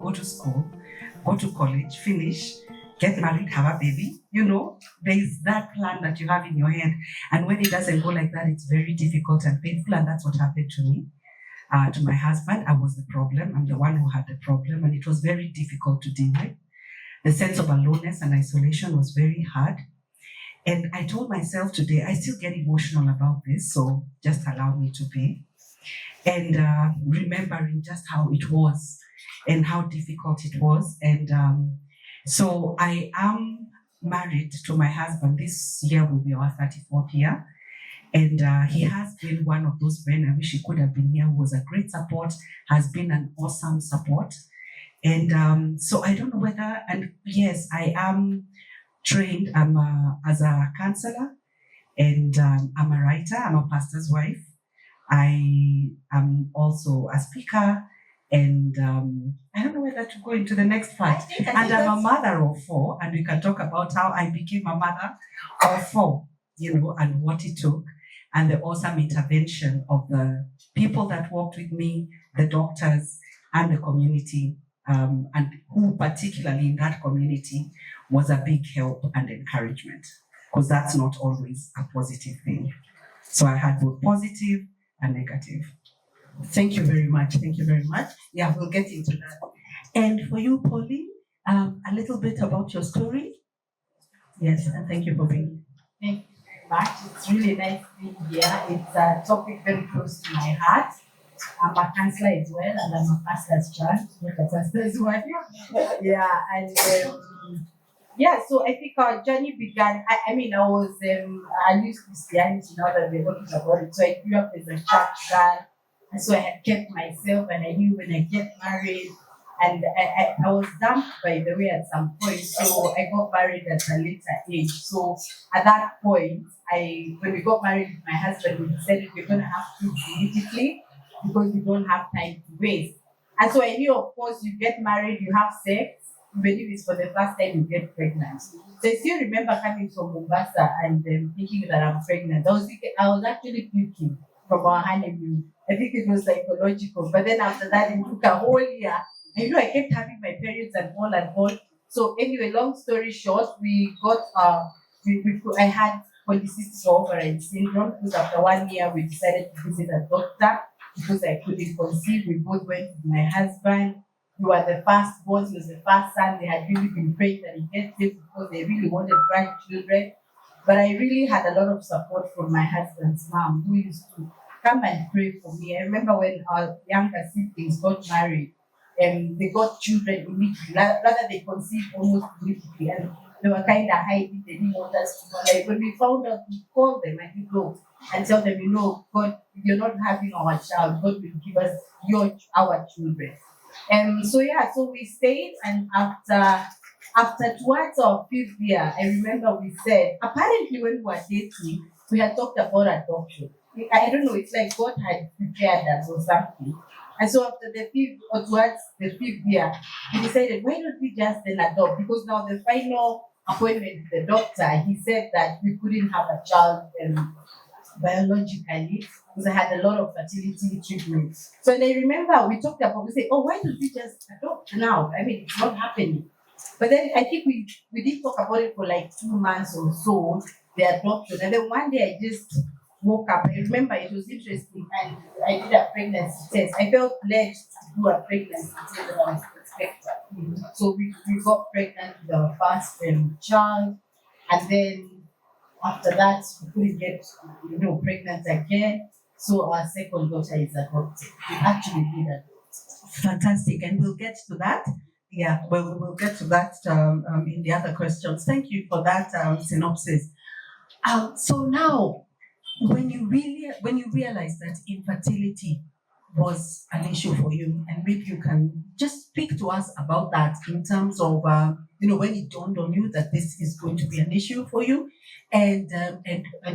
go to school, go to college, finish, get married, have a baby. There is that plan that you have in your head. And when it doesn't go like that, it's very difficult and painful. And that's what happened to me. To my husband, I was the problem. I'm the one who had the problem. And it was very difficult to deal with. The sense of aloneness and isolation was very hard. And I told myself today, I still get emotional about this, so just allow me to be. And remembering just how it was and how difficult it was. And so I am married to my husband. This year will be our 34th year. And he has been one of those men, I wish he could have been here, who was a great support, has been an awesome support. And so I don't know whether, and yes, I am trained as a counselor, and I'm a writer, I'm a pastor's wife. I am also a speaker, and I don't know whether to go into the next part. And I'm a mother of 4, and we can talk about how I became a mother of 4, and what it took, and the awesome intervention of the people that worked with me, the doctors, and the community, and who particularly in that community was a big help and encouragement, because that's not always a positive thing. So I had both positive and negative. Thank you very much. Thank you very much. Yeah, we'll get into that. And for you, Pauline, a little bit about your story. Yes, and thank you for being here. Thank you very much. It's really nice being here. It's a topic very close to my heart. I'm a counselor as well, and I'm a pastor's child, not a pastor's wife. Yeah, and so I think our journey began. I used Christianity now that we're talking about it. So I grew up as a church girl, and so I had kept myself, and I knew when I get married, and I was dumped, by the way, at some point. So I got married at a later age. So at that point, when we got married with my husband, we decided we're going to have kids immediately, because we don't have time to waste. And so I knew, of course, you get married, you have sex, even if it's for the first time you get pregnant. So I still remember coming from Mombasa and thinking that I'm pregnant. I was actually puking from our honeymoon. I think it was psychological. But then after that, it took a whole year. I kept having my periods and all. So anyway, long story short, we got, I had polycystic ovarian syndrome, because after 1 year, we decided to visit a doctor, because I couldn't conceive. We both went with my husband. We were the first boys. He was the first son. They had really been praying that he gets it, because they really wanted grandchildren. But I really had a lot of support from my husband's mom, who used to come and pray for me. I remember when our younger siblings got married, and they got children immediately. Rather, they conceived almost immediately. And they were kind of hiding. They didn't want us to know. Like when we found out, we called them and we go and tell them, God, you're not having our child. God will give us our children. So we stayed, and after towards our 5th year, I remember we said, apparently when we were dating, we had talked about adoption. I don't know, it's like God had prepared us or something. And so after towards the 5th year, we decided, why don't we just then adopt? Because now the final appointment with the doctor, he said that we couldn't have a child biologically, because I had a lot of fertility treatments. So I remember we talked about, we said, why don't we just adopt now? I mean, it's not happening. But then I think we did talk about it for like 2 months or so, the adoption. And then one day I just woke up. I remember it was interesting, and I did a pregnancy test. I felt led to do a pregnancy test that I was expecting. So we got pregnant with our first child, and then after that we couldn't get pregnant again. So our second daughter is adopted. We actually did adopt. Fantastic, and we'll get to that. Yeah, well, we'll get to that in the other questions. Thank you for that synopsis. So now, when you realize that infertility was an issue for you, and maybe you can just speak to us about that in terms of when it dawned on you that this is going to be an issue for you, and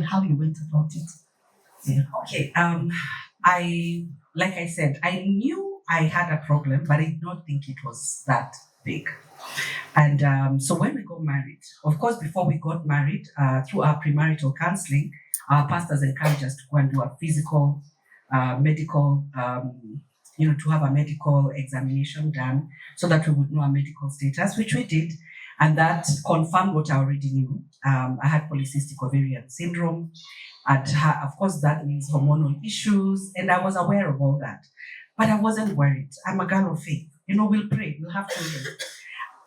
how you went about it. Yeah. Okay. Like I said, I knew I had a problem, but I did not think it was that big. And so when we got married, of course, before we got married, through our premarital counseling, our pastors encouraged us to go and do a physical, medical to have a medical examination done so that we would know our medical status, which we did. And that confirmed what I already knew. I had polycystic ovarian syndrome. Of course, that means hormonal issues. And I was aware of all that. But I wasn't worried. I'm a girl of faith. We'll pray. We'll have children.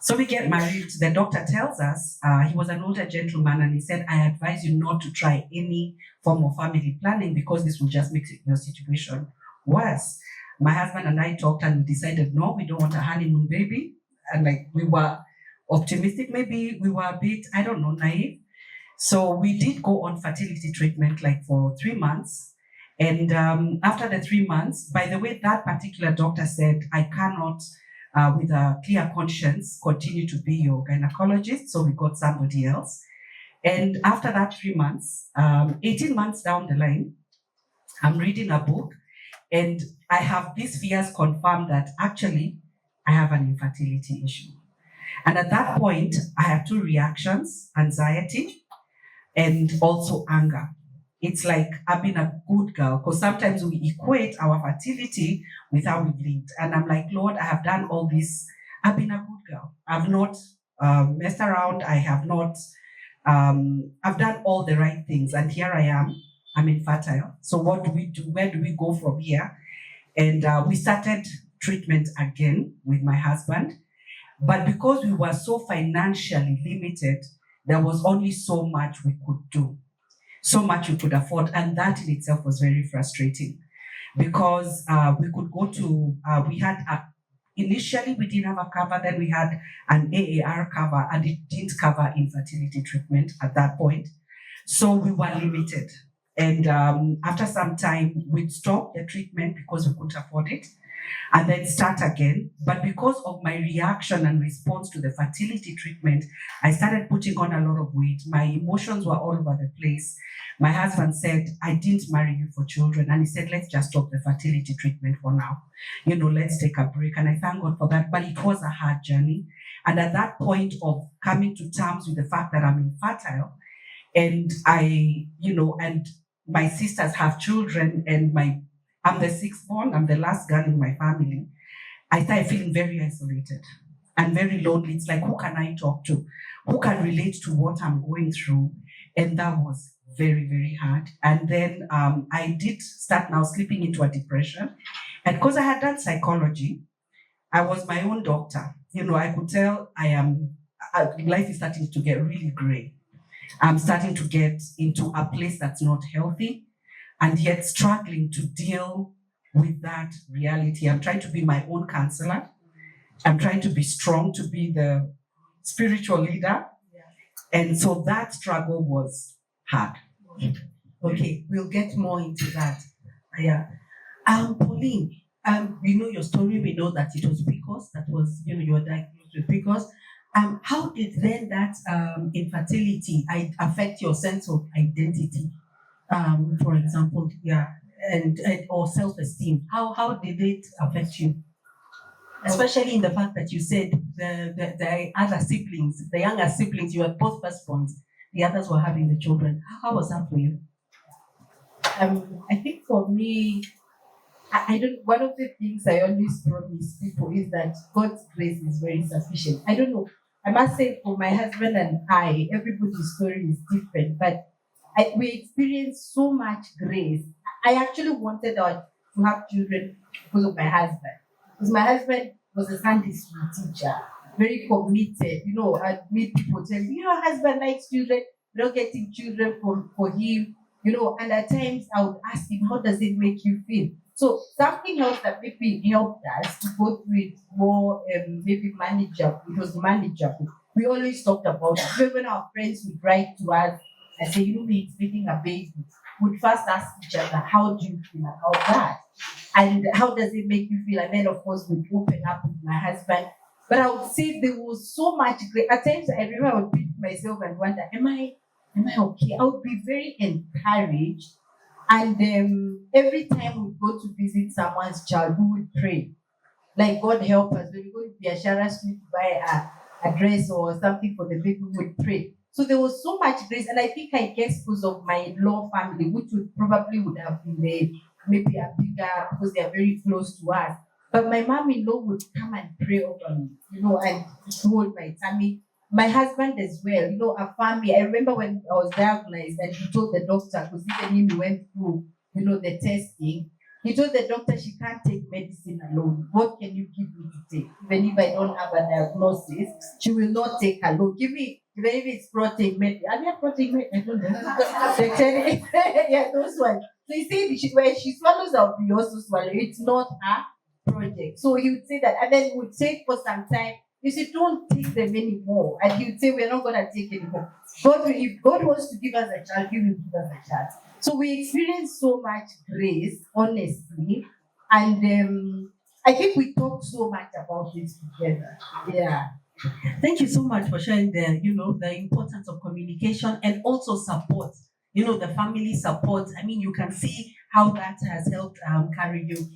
So we get married. The doctor tells us, he was an older gentleman, and he said, I advise you not to try any form of family planning because this will just make your situation worse. My husband and I talked and we decided, no, we don't want a honeymoon baby. And we were optimistic, maybe we were a bit, I don't know, naive. So we did go on fertility treatment for 3 months. And after the 3 months, by the way, that particular doctor said, I cannot, with a clear conscience, continue to be your gynecologist. So we got somebody else. And after that 3 months, 18 months down the line, I'm reading a book and I have these fears confirmed that actually I have an infertility issue. And at that point, I have 2 reactions, anxiety and also anger. It's like I've been a good girl, because sometimes we equate our fertility with how we've lived. And I'm like, Lord, I have done all this. I've been a good girl. I've not messed around. I have not, I've done all the right things. And here I am, I'm infertile. So what do we do? Where do we go from here? And we started treatment again with my husband. But because we were so financially limited, there was only so much we could do, so much we could afford. And that in itself was very frustrating because we could go to, initially we didn't have a cover, then we had an AAR cover and it didn't cover infertility treatment at that point. So we were limited. And after some time, we'd stop the treatment because we couldn't afford it and then start again. But because of my reaction and response to the fertility treatment, I started putting on a lot of weight. My emotions were all over the place. My husband said, I didn't marry you for children. And he said, let's just stop the fertility treatment for now. Let's take a break. And I thank God for that. But it was a hard journey. And at that point of coming to terms with the fact that I'm infertile, and and my sisters have children, and I'm the sixth born, I'm the last girl in my family, I started feeling very isolated and very lonely. It's like, who can I talk to? Who can relate to what I'm going through? And that was very, very hard. And then I did start now slipping into a depression. And because I had done psychology, I was my own doctor. I could tell life is starting to get really gray. I'm starting to get into a place that's not healthy and yet struggling to deal with that reality. I'm trying to be my own counselor. I'm trying to be strong, to be the spiritual leader. And so that struggle was hard. Okay, we'll get more into that. Yeah. Pauline, we know your story. We know that it was PCOS. That was, you were diagnosed with PCOS. How did then that infertility affect your sense of identity? For example, and or self-esteem. How did it affect you? Especially in the fact that you said the other siblings, the younger siblings, you were both firstborns. The others were having the children. How was that for you? I think for me, I don't. One of the things I always promise people is that God's grace is very sufficient. I don't know. I must say, for my husband and I, everybody's story is different, but we experienced so much grace. I actually wanted to have children because of my husband. Because my husband was a Sunday school teacher, very committed. I'd meet people tell me, your husband likes children, not getting children for him. And at times I would ask him, how does it make you feel? So something else that maybe helped us to go through it more, maybe manageable. It was manageable. We always talked about it. Even when our friends would write to us and say, we're expecting a baby, we'd first ask each other, how do you feel about that? And how does it make you feel? And then, of course, we'd open up with my husband. But I would say there was so much great. At times, I remember I would pinch myself and wonder, am I okay? I would be very encouraged. And every time we go to visit someone's child, we would pray. Like, God help us. When we go to Biashara Street to buy a dress or something for the baby, we would pray. So there was so much grace. And I guess because of my law family, which would have been maybe are bigger because they are very close to us. But my mom-in-law would come and pray over me, and hold my tummy. My husband as well, a family. I remember when I was diagnosed and he told the doctor, because even him went through, the testing. He told the doctor she can't take medicine alone. What can you give me to take? Even if I don't have a diagnosis, she will not take alone. Give me, even if it's protein med. Are there protein med? I don't know. Yeah, those ones. So he said when she swallows out, we also swallow. It's not her project. So he would say that, and then it would take for some time. You say, don't take them anymore. And he would say, we're not going to take anymore. If God wants to give us a child, He will give us a child. So we experience so much grace, honestly. And I think we talked so much about this together. Yeah. Thank you so much for sharing the importance of communication and also support. The family support. I mean, you can see how that has helped carry you.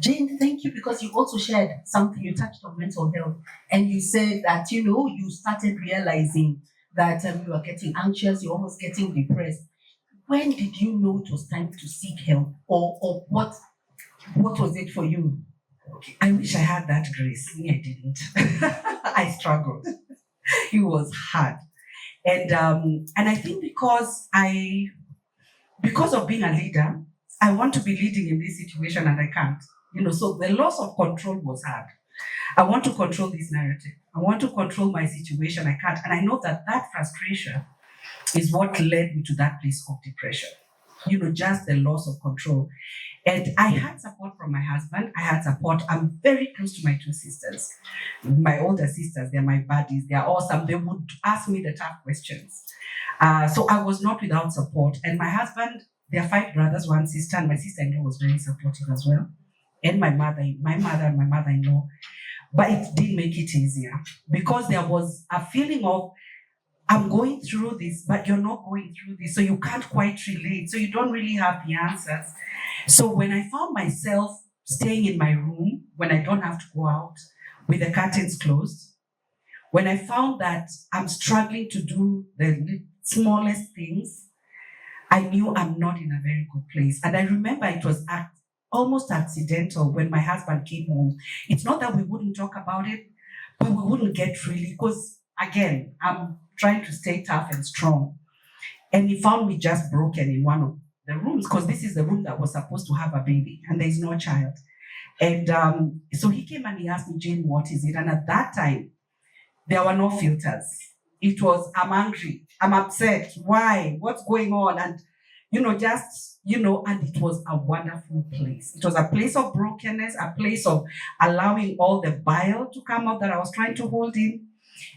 Jane, thank you, because you also shared something. You touched on mental health, and you said that you started realizing that you were getting anxious, you're almost getting depressed. When did you know it was time to seek help, or what was it for you? Okay. I wish I had that grace. Me, I didn't. I struggled. It was hard. And I think because of being a leader, I want to be leading in this situation and I can't. So the loss of control was hard. I want to control this narrative. I want to control my situation. I can't. And I know that frustration is what led me to that place of depression. Just the loss of control. And I had support from my husband. I had support. I'm very close to my two sisters. My older sisters, they're my buddies. They're awesome. They would ask me the tough questions. So I was not without support. And my husband, there are 5 brothers, 1 sister, and my sister-in-law was very supportive as well. And my mother and my mother-in-law. But it did make it easier because there was a feeling of, I'm going through this, but you're not going through this. So you can't quite relate. So you don't really have the answers. So when I found myself staying in my room, when I don't have to go out with the curtains closed, when I found that I'm struggling to do the smallest things, I knew I'm not in a very good place. And I remember it was almost accidental when my husband came home. It's not that we wouldn't talk about it, but we wouldn't get really, because again, I'm trying to stay tough and strong. And he found me just broken in one of the rooms, because this is the room that was supposed to have a baby and there's no child. And so he came and he asked me, Jane, what is it? And at that time, there were no filters. It was, I'm angry, I'm upset, why, what's going on? And, and it was a wonderful place. It was a place of brokenness, a place of allowing all the bile to come out that I was trying to hold in,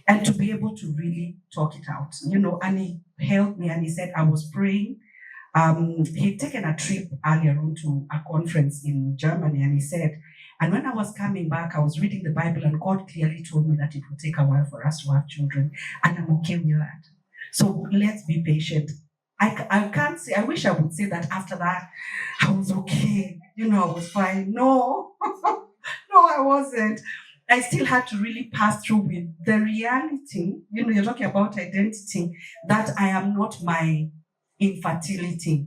and to be able to really talk it out, and he helped me and he said, I was praying. He'd taken a trip earlier on to a conference in Germany, and he said, and when I was coming back, I was reading the Bible, and God clearly told me that it would take a while for us to have children, and I'm okay with that. So let's be patient. I can't say, I wish I would say that after that, I was okay, I was fine. No, no, I wasn't. I still had to really pass through with the reality, you're talking about identity, that I am not my infertility.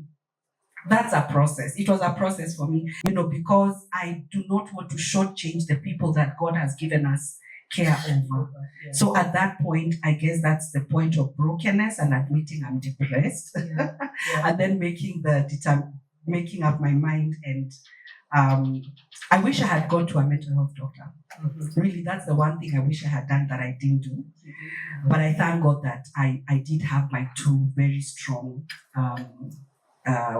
That's a process. It was a process for me, because I do not want to shortchange the people that God has given us care over. Yeah. So at that point, I guess that's the point of brokenness and admitting I'm depressed, yeah. And then making up my mind. And I wish I had gone to a mental health doctor. Mm-hmm. Really, that's the one thing I wish I had done that I didn't do. Mm-hmm. But I thank God that I did have my 2 very strong,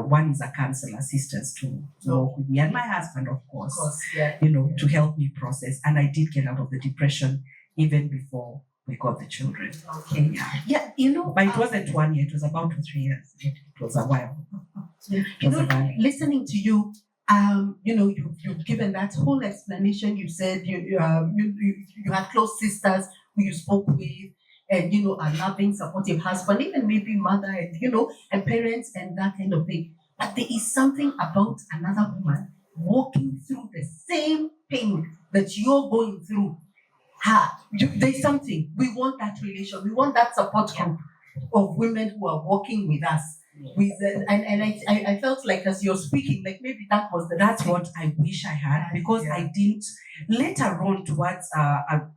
one is a counselor, sisters to work with me, and my husband, of course, yeah. To help me process. And I did get out of the depression even before we got the children. Okay. Yeah. But it wasn't 1 year, it was about 2-3 years. It was a while. Listening to you, you've given that whole explanation. You said you had close sisters who you spoke with, and a loving, supportive husband, even maybe mother, and and parents and that kind of thing. But there is something about another woman walking through the same pain that you're going through. There's something. We want that relation. We want that support group of women who are walking with us. with I felt like as you're speaking, like maybe that was the That's what I wish I had, because Yeah. I didn't. Later on, towards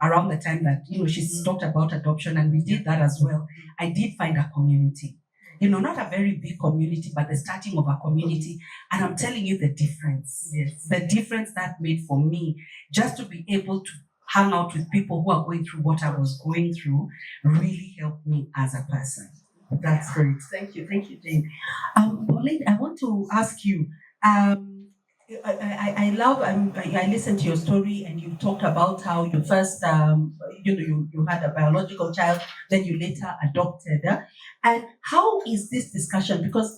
around the time that she's talked about adoption, and we did that as well. I did find a community, not a very big community, but the starting of a community. And I'm telling you the difference. Yes. The difference that made for me, just to be able to hang out with people who are going through what I was going through, really helped me as a person. That's great. Thank you, Jane. Pauline, I want to ask you. I love. I listened to your story, and you talked about how you first, you had a biological child, then you later adopted. And how is this discussion? Because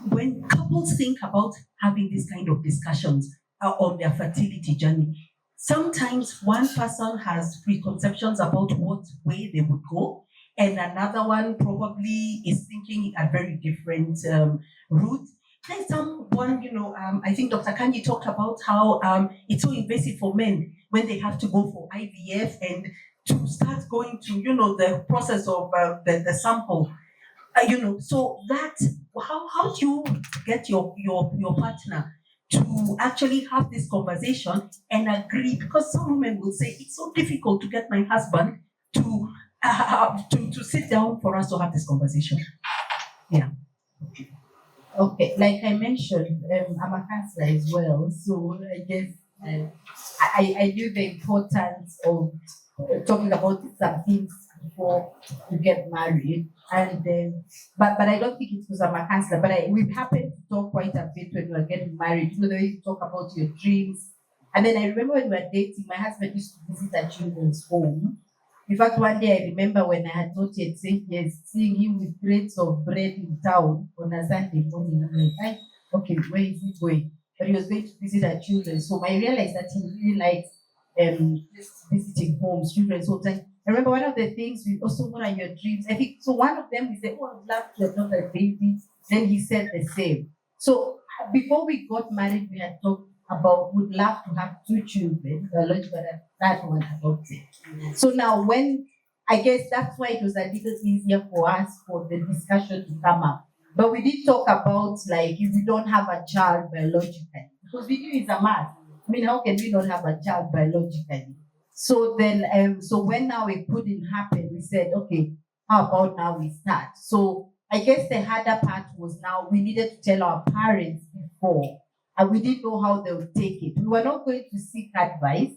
when couples think about having this kind of discussions on their fertility journey, sometimes one person has preconceptions about what way they would go, and another one probably is thinking a very different route. There's someone, I think Dr. Kanyi talked about how it's so invasive for men when they have to go for IVF and to start going to, the process of the sample. So that, how do you get your partner to actually have this conversation and agree? Because some women will say it's so difficult to get my husband to sit down for us to have this conversation. Yeah. Okay, like I mentioned, I'm a counselor as well, so I guess I knew the importance of talking about some things before you get married, and but I don't think it's because I'm a counselor, but we've happened to talk quite a bit when we were getting married. The way you talk about your dreams, and then I remember when we were dating, my husband used to visit a children's home. In fact, one day I remember when I had not yet said yes, seeing him with plates of bread in town on a Sunday morning. I'm like, okay, where is he going? But he was going to visit our children. So I realized that he really likes visiting homes, children's homes. And I remember one of the things we also, what are your dreams? I think so. One of them, we said, oh, I'd love to adopt a baby. Then he said the same. So before we got married, we had talked about would love to have 2 children, biological, that one adopted. So now when I guess that's why it was a little easier for us for the discussion to come up. But we did talk about like if we don't have a child biologically, because we knew it's a math. I mean, how can we not have a child biologically? So then so when now it couldn't happen, we said, okay, how about now we start? So I guess the harder part was now we needed to tell our parents before. And we didn't know how they would take it. We were not going to seek advice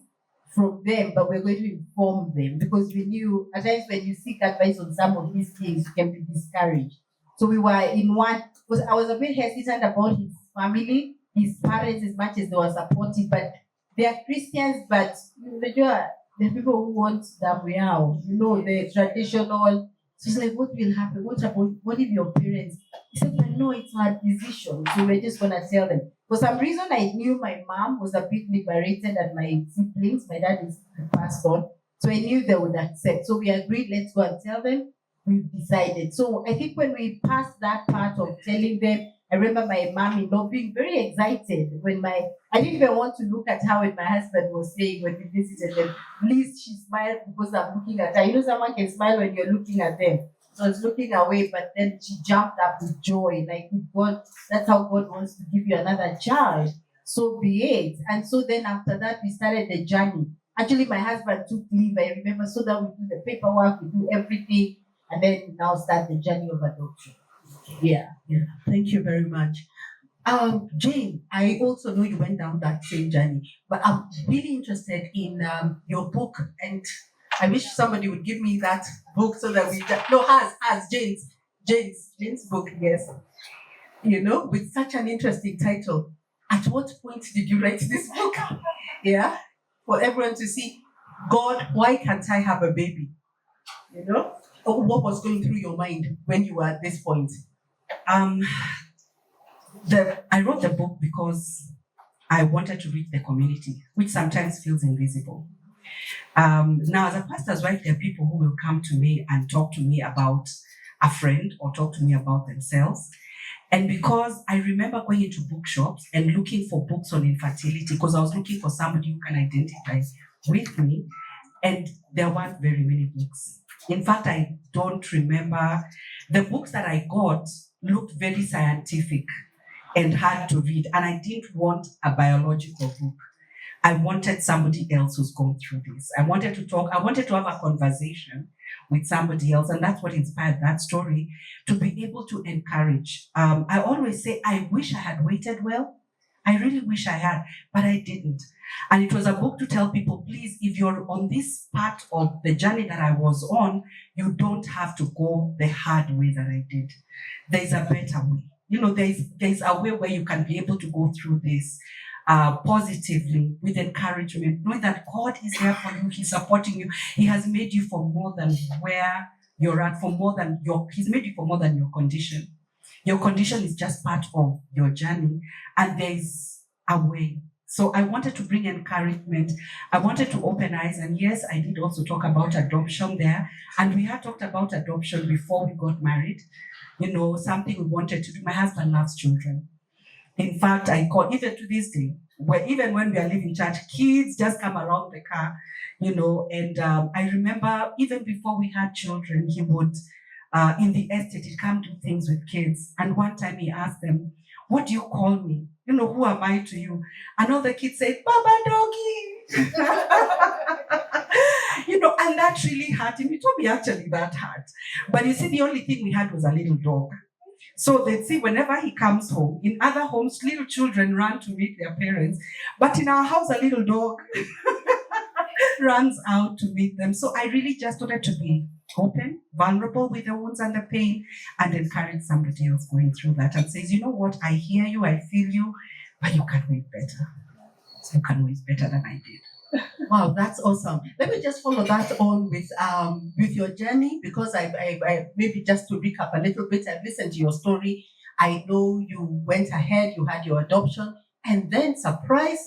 from them, but we're going to inform them because we knew at times when you seek advice on some of these things, you can be discouraged. So we were in one, because I was a bit hesitant about his family, his parents, as much as they were supportive, but they are Christians, but the people who want them now, the traditional. So it's like, what will happen? What if your parents? He said, but no, it's our decision. So we're just going to tell them. For some reason, I knew my mom was a bit liberated and my siblings, my dad is passed on. So I knew they would accept. So we agreed, let's go and tell them. We've decided. So I think when we passed that part of telling them, I remember my mom-in-law being very excited when I didn't even want to look at her when my husband was saying when we visited them. At least she smiled because I'm looking at her. Someone can smile when you're looking at them. So I was looking away, but then she jumped up with joy. Like with God, that's how God wants to give you another child. So be it. And so then after that, we started the journey. Actually, my husband took leave, I remember, so that we do the paperwork, we do everything, and then now start the journey of adoption. Yeah. Thank you very much. Jane, I also know you went down that same journey, but I'm really interested in your book, and I wish somebody would give me that book so that Jane's book, yes. With such an interesting title. At what point did you write this book? Yeah, for everyone to see. God, why can't I have a baby? What was going through your mind when you were at this point? I wrote the book because I wanted to reach the community, which sometimes feels invisible. Now, as a pastor's wife, there are people who will come to me and talk to me about a friend or talk to me about themselves. And because I remember going into bookshops and looking for books on infertility, because I was looking for somebody who can identify with me, and there weren't very many books. In fact, I don't remember. The books that I got looked very scientific and hard to read, and I didn't want a biological book. I wanted somebody else who's gone through this. I wanted to talk, I wanted to have a conversation with somebody else, and that's what inspired that story, to be able to encourage. I always say, I wish I had waited well. I really wish I had, but I didn't. And it was a book to tell people, please, if you're on this part of the journey that I was on, you don't have to go the hard way that I did. There's a better way. There's a way where you can be able to go through this positively, with encouragement, knowing that God is there for you, He's supporting you. He has made you for more than where you're at, He's made you for more than your condition. Your condition is just part of your journey, and there's a way. So I wanted to bring encouragement. I wanted to open eyes. And yes, I did also talk about adoption there. And we had talked about adoption before we got married. Something we wanted to do. My husband loves children. In fact, I call, even to this day, even when we are leaving church, kids just come around the car, and I remember even before we had children, he would, in the estate, he'd come do things with kids. And one time he asked them, what do you call me? Who am I to you? And all the kids said, Baba Doggy. And that really hurt him. It told me actually that hurt. But you see, the only thing we had was a little dog. So they'd see whenever he comes home, in other homes, little children run to meet their parents. But in our house, a little dog runs out to meet them. So I really just wanted to be open, vulnerable with the wounds and the pain, and encourage somebody else going through that and says, you know what, I hear you, I feel you, but you can wait better. So you can wait better than I did. Wow, that's awesome. Let me just follow that on with your journey, because I maybe just to recap a little bit, I've listened to your story. I know you went ahead, you had your adoption, and then surprise,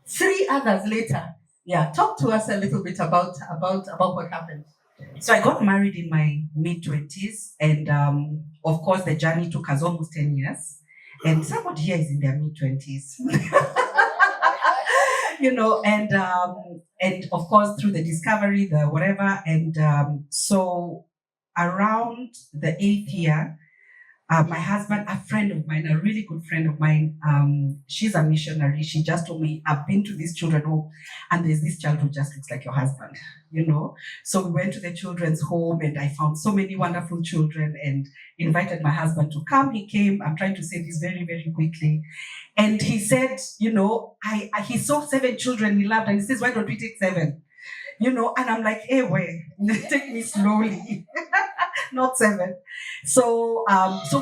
3 others later. Yeah, talk to us a little bit about what happened. So I got married in my mid-20s, and of course the journey took us almost 10 years. And somebody here is in their mid-20s. And of course through the discovery, the whatever, and so around the 8th year, my husband, a friend of mine, a really good friend of mine, she's a missionary. She just told me, I've been to this children's home, and there's this child who just looks like your husband, So we went to the children's home, and I found so many wonderful children and invited my husband to come. He came. I'm trying to say this very, very quickly. And he said, he saw 7 children he loved, and he says, why don't we take 7? And I'm like, hey, wait, take me slowly. Not 7. So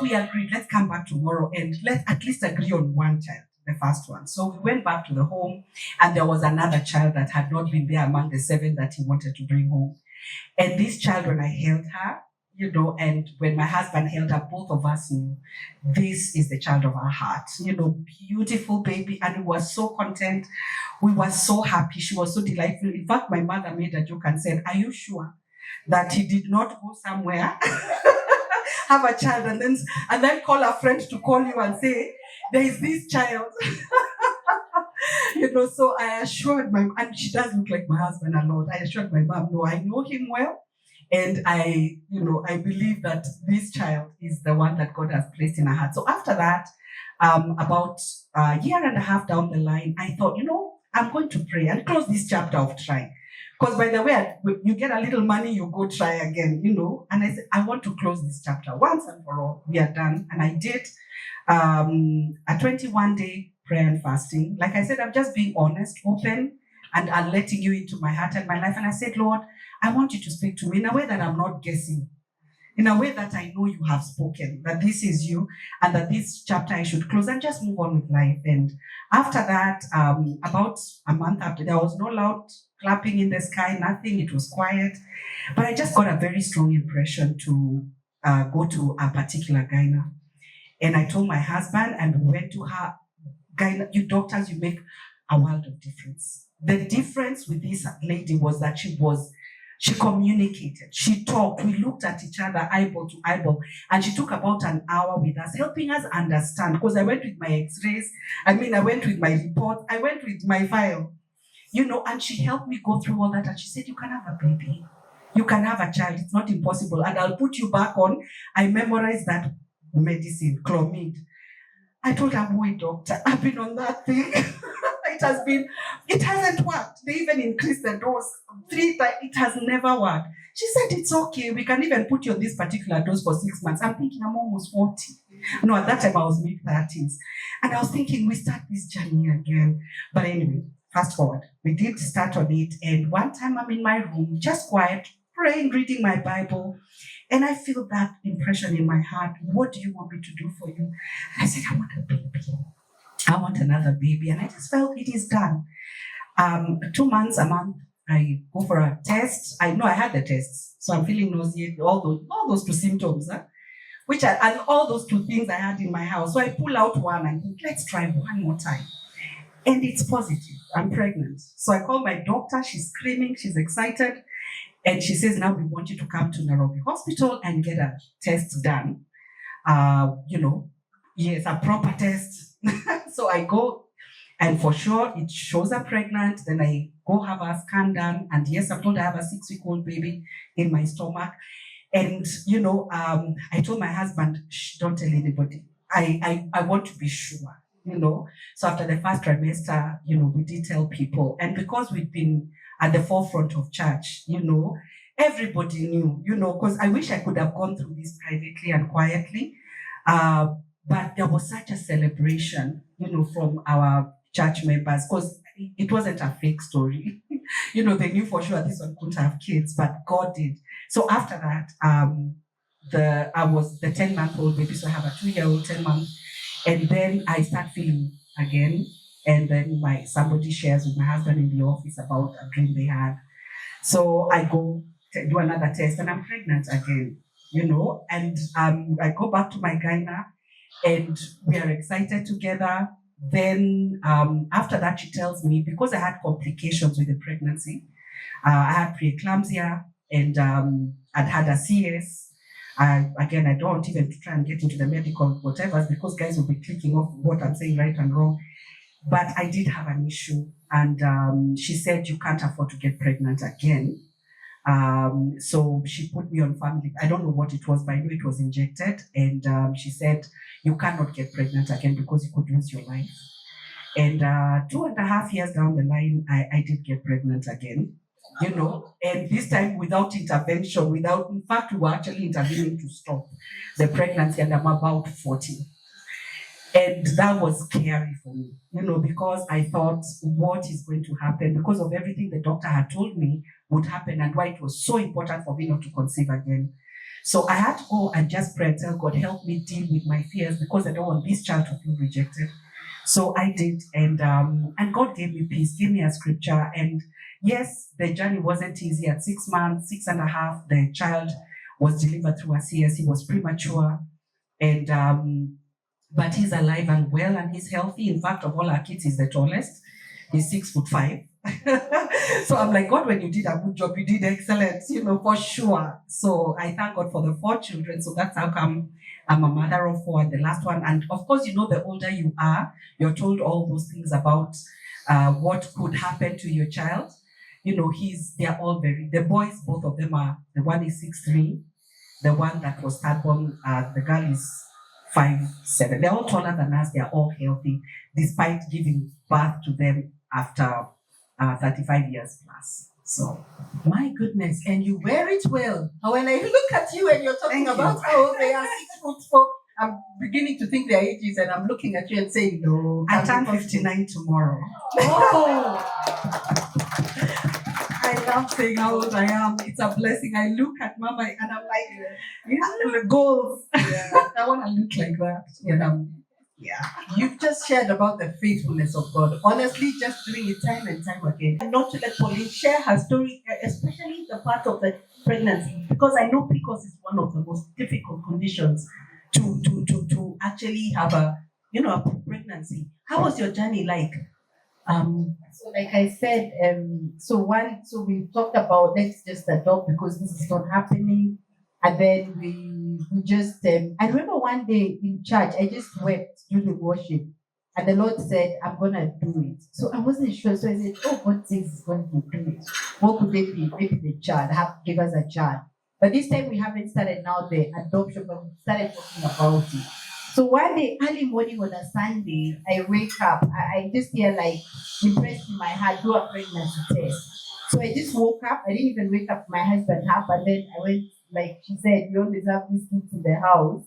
we agreed, let's come back tomorrow and let's at least agree on one child, the first one. So we went back to the home, and there was another child that had not been there among the 7 that he wanted to bring home. And this child, when I held her, and when my husband held her, both of us knew this is the child of our heart, beautiful baby. And we were so content. We were so happy. She was so delightful. In fact, my mother made a joke and said, are you sure that he did not go somewhere, have a child, and then call a friend to call you and say, there is this child? So I assured and she does look like my husband a lot. I assured my mom, no, I know him well. And I believe that this child is the one that God has placed in her heart. So after that, about a year and a half down the line, I thought, I'm going to pray and close this chapter of trying. Because by the way, you get a little money, you go try again, And I said, I want to close this chapter once and for all. We are done. And I did a 21-day prayer and fasting. Like I said, I'm just being honest, open, and I'm letting you into my heart and my life. And I said, Lord, I want you to speak to me in a way that I'm not guessing, in a way that I know you have spoken, that this is you, and that this chapter I should close and just move on with life. And after that, about a month after, there was no loud clapping in the sky, nothing. It was quiet. But I just got a very strong impression to go to a particular gyna. And I told my husband, and we went to her. Gyna, you doctors, you make a world of difference. The difference with this lady was that she communicated, she talked, we looked at each other eyeball to eyeball, and she took about an hour with us, helping us understand, because I went with my x-rays, I went with my report, I went with my file, and she helped me go through all that, and she said, you can have a baby. You can have a child. It's not impossible. And I'll put you back on. I memorized that medicine, clomid. I told her, boy, doctor, I've been on that thing. It hasn't worked. They even increased the dose 3 times. It has never worked. She said, it's okay. We can even put you on this particular dose for 6 months. I'm thinking I'm almost 40. No, at that time I was mid-30s. And I was thinking we start this journey again. But anyway, fast forward. We did start on it. And one time I'm in my room, just quiet, praying, reading my Bible. And I feel that impression in my heart. What do you want me to do for you? And I said, I want a baby. I want another baby. And I just felt it is done. 2 months, a month, I go for a test. I know I had the tests. So I'm feeling nauseated, all those 2 symptoms, and all those 2 things I had in my house. So I pull out one and think, let's try one more time. And it's positive. I'm pregnant. So I call my doctor. She's screaming. She's excited. And she says, now we want you to come to Nairobi Hospital and get a test done. Yes, a proper test. So I go, and for sure it shows I'm pregnant. Then I go have a scan done. And yes, I'm told I have a 6-week-old baby in my stomach. And, I told my husband, shh, don't tell anybody. I want to be sure, So after the first trimester, we did tell people. And because we've been at the forefront of church, everybody knew, because I wish I could have gone through this privately and quietly. But there was such a celebration, from our church members, because it wasn't a fake story. They knew for sure this one couldn't have kids, but God did. So after that, I was the 10-month-old baby, so I have a 2-year-old, 10-month, and then I start feeling again, and then somebody shares with my husband in the office about a dream they had. So I go to do another test, and I'm pregnant again, and I go back to my gyna, and we are excited together. Then after that, she tells me, because I had complications with the pregnancy, I had preeclampsia, and I'd had a CS. Again, I don't even try and get into the medical whatever, because guys will be clicking off what I'm saying right and wrong. But I did have an issue, and she said, you can't afford to get pregnant again. So she put me on family. I don't know what it was, but I knew it was injected. And she said, you cannot get pregnant again because you could lose your life. And 2.5 years down the line, I did get pregnant again, and this time without intervention, in fact, we were actually intervening to stop the pregnancy, and I'm about 40. And that was scary for me, because I thought, what is going to happen? Because of everything the doctor had told me would happen, and why it was so important for me not to conceive again. So I had to go and just pray and tell God, help me deal with my fears, because I don't want this child to feel rejected. So I did, and God gave me peace, gave me a scripture. And yes, the journey wasn't easy. At 6 months, 6.5, the child was delivered through a CS. He was premature, and but he's alive and well, and he's healthy. In fact, of all our kids, he's the tallest. He's 6'5". So I'm like, God, when you did a good job, you did excellent, for sure. So I thank God for the 4 children. So that's how come I'm a mother of 4, and the last one. And of course, the older you are, you're told all those things about what could happen to your child. They're all the boys, both of them are, the one is 6'3", the one that was third born, the girl is 5'7". They're all taller than us. They're all healthy, despite giving birth to them after 35 years plus. So, my goodness, and you wear it well. When I look at you and you're talking about how they are 6'4", I'm beginning to think their ages, and I'm looking at you and saying, no. I turn 59 tomorrow. Oh! I love saying how old I am. It's a blessing. I look at Mama and I'm like, the goals. Yeah. I want to look like that. You've just shared about the faithfulness of God. Honestly, just doing it time and time again. And not to let Pauline share her story, especially the part of the pregnancy, because I know PCOS is one of the most difficult conditions to actually have a pregnancy. How was your journey like? So like I said, so we talked about, let's just adopt because this is not happening. And then we just, I remember one day in church, I just wept during worship. And the Lord said, I'm going to do it. So I wasn't sure. So I said, oh, God says He's going to do it. What could it be? Maybe the child, have to give us a child. But this time we haven't started now the adoption, but we started talking about it. So one day, early morning on a Sunday, I wake up. I just hear like impressed in my heart, do a pregnancy test. So I just woke up. I didn't even wake up my husband up. And then I went, like she said, you always have these kids in the house.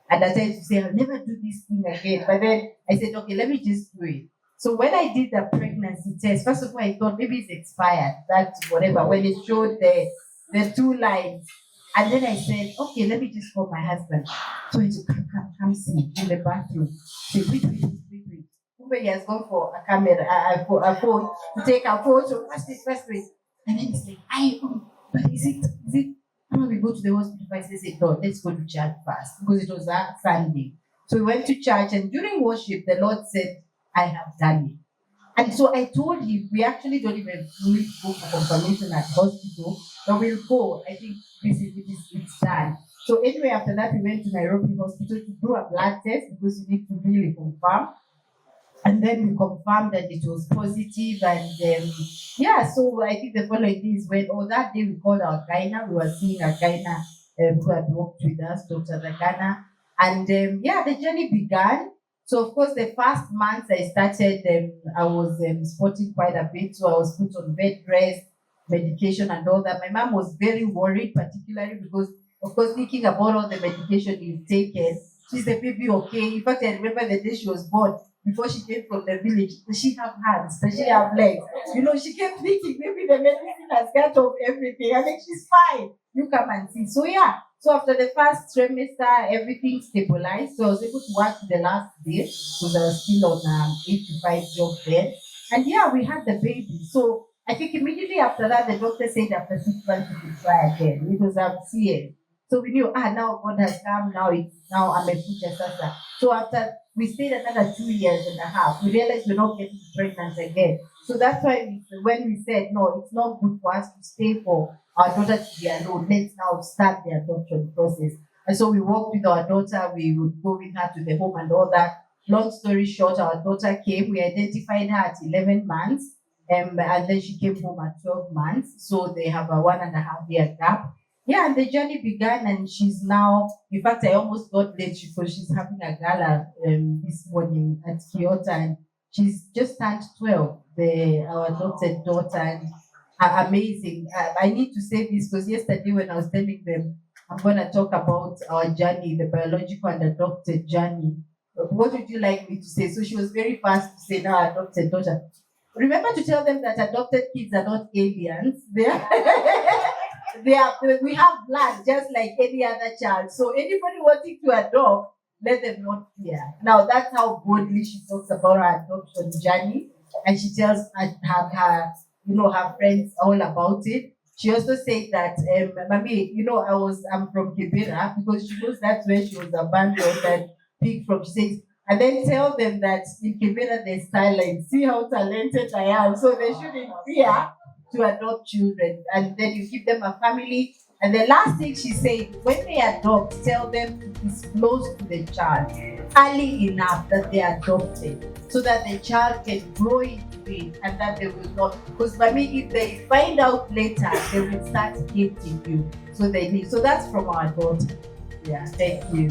And I tried to say, I'll never do this thing again. But then I said, okay, let me just do it. So when I did the pregnancy test, first of all, I thought maybe it's expired. That's whatever. When it showed the 2 lines. And then I said, okay, let me just call my husband. So he said, come see in the bathroom. He said, wait. He has gone for a camera, a phone to take a photo. First wait. And then he's like, but is it? When we go to the hospital, I said, no, let's go to church first because it was that Sunday. So we went to church, and during worship, the Lord said, I have done it. And so I told him, we actually don't even need to go for confirmation at hospital, but we'll go. I think it's done. So anyway, after that, we went to Nairobi Hospital to do a blood test because you need to really confirm. And then we confirmed that it was positive, and so I think the following day is when, that day we called our gyna. We were seeing a gyna who had worked with us, Dr. Ragana. And the journey began. So of course, the first month I started, I was spotting quite a bit. So I was put on bed rest, medication and all that. My mom was very worried, particularly because, of course, thinking about all the medication you've taken. She's the baby okay? In fact, I remember the day she was born, before she came from the village, does she have hands? Does she have legs? She kept thinking maybe the medicine has got off everything. I think she's fine. You come and see. So so after the first trimester, everything stabilized. So I was able to work the last day because I was still on 8 to 5 job then. And we had the baby. So I think immediately after that, the doctor said after 6 months we could try again. It was CS. So we knew, now God has come. Now I'm a future sasa. So after we stayed another 2 years and a half, we realized we're not getting pregnant again. So that's why when we said, no, it's not good for us to stay for our daughter to be alone. Let's now start the adoption process. And so we worked with our daughter. We would go with her to the home and all that. Long story short, our daughter came. We identified her at 11 months. And then she came home at 12 months. So they have a 1.5 year gap. And the journey began, and she's now, in fact, I almost got late because she's having a gala this morning at Kyoto, and she's just turned 12, our adopted daughter, and amazing. I need to say this because yesterday when I was telling them, I'm going to talk about our journey, the biological and adopted journey. What would you like me to say? So she was very fast to say, now adopted daughter. Remember to tell them that adopted kids are not aliens. We have blood just like any other child. So anybody wanting to adopt, let them not fear. Now that's how boldly she talks about her adoption journey, and she tells her friends all about it. She also said that, Mami, I'm from Kibera because she knows that's where she was abandoned and picked from. She says, and then tell them that in Kibera there's talent. See how talented I am. So they shouldn't fear to adopt children, and then you give them a family. And the last thing she said, when they adopt, tell them to disclose to the child early enough that they are adopted, so that the child can grow into it and that they will not. Because if they find out later, they will start hating you. So they need. So that's from our daughter. Thank you.